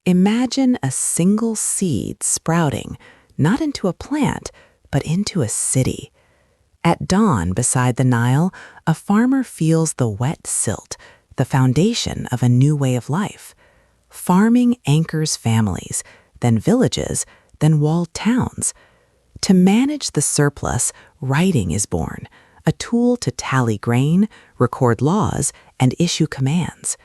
Imagine a single seed sprouting, not into a plant, but into a city. At dawn beside the Nile, a farmer feels the wet silt, the foundation of a new way of life. Farming anchors families, then villages, then walled towns. To manage the surplus, writing is born, a tool to tally grain, record laws, and issue commands.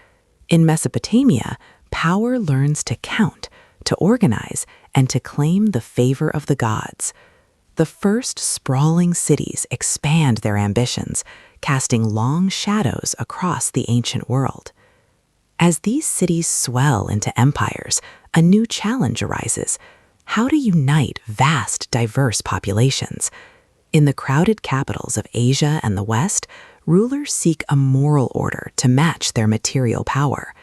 In Mesopotamia, power learns to count, to organize, and to claim the favor of the gods. The first sprawling cities expand their ambitions, casting long shadows across the ancient world. As these cities swell into empires, a new challenge arises: how to unite vast, diverse populations. In the crowded capitals of Asia and the West, rulers seek a moral order to match their material power.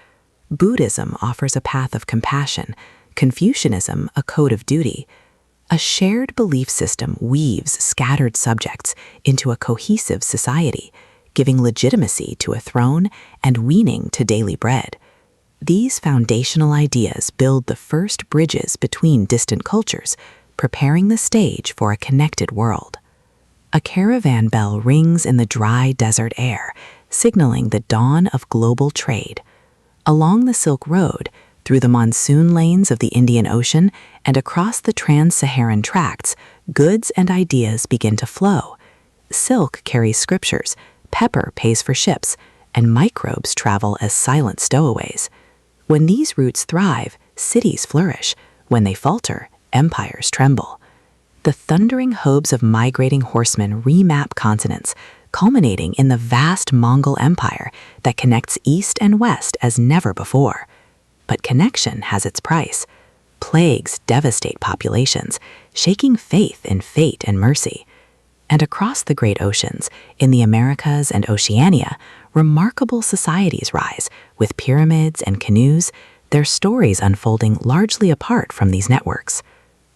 Buddhism offers a path of compassion, Confucianism a code of duty. A shared belief system weaves scattered subjects into a cohesive society, giving legitimacy to a throne and weaning to daily bread. These foundational ideas build the first bridges between distant cultures, preparing the stage for a connected world. A caravan bell rings in the dry desert air, signaling the dawn of global trade. Along the Silk Road, through the monsoon lanes of the Indian Ocean, and across the trans-Saharan tracts, goods and ideas begin to flow. Silk carries scriptures, pepper pays for ships, and microbes travel as silent stowaways. When these routes thrive, cities flourish. When they falter, empires tremble. The thundering hooves of migrating horsemen remap continents, culminating in the vast Mongol Empire that connects east and west as never before. But connection has its price. Plagues devastate populations, shaking faith in fate and mercy. And across the great oceans, in the Americas and Oceania, remarkable societies rise, with pyramids and canoes, their stories unfolding largely apart from these networks.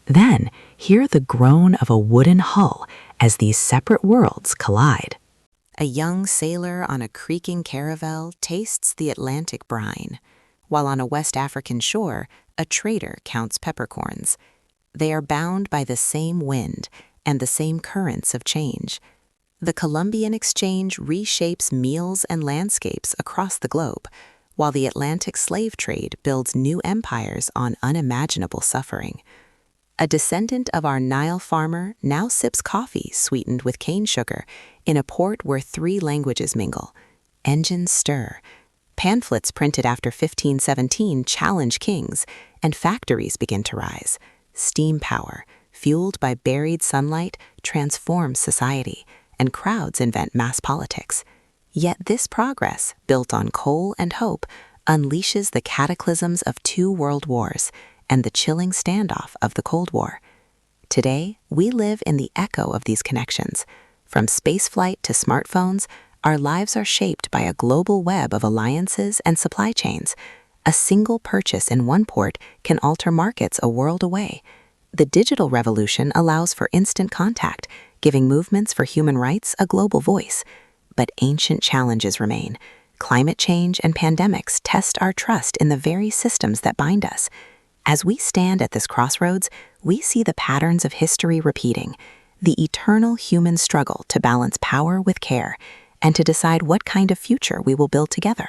Then, hear the groan of a wooden hull as these separate worlds collide. A young sailor on a creaking caravel tastes the Atlantic brine, while on a West African shore, a trader counts peppercorns. They are bound by the same wind and the same currents of change. The Columbian Exchange reshapes meals and landscapes across the globe, while the Atlantic slave trade builds new empires on unimaginable suffering. A descendant of our Nile farmer now sips coffee sweetened with cane sugar in a port where 3 languages mingle. Engines stir. Pamphlets printed after 1517 challenge kings, and factories begin to rise. Steam power, fueled by buried sunlight, transforms society, and crowds invent mass politics. Yet this progress, built on coal and hope, unleashes the cataclysms of 2 world wars and the chilling standoff of the Cold War. Today, we live in the echo of these connections. From spaceflight to smartphones, our lives are shaped by a global web of alliances and supply chains. A single purchase in one port can alter markets a world away. The digital revolution allows for instant contact, giving movements for human rights a global voice. But ancient challenges remain. Climate change and pandemics test our trust in the very systems that bind us. As we stand at this crossroads, we see the patterns of history repeating, the eternal human struggle to balance power with care, and to decide what kind of future we will build together.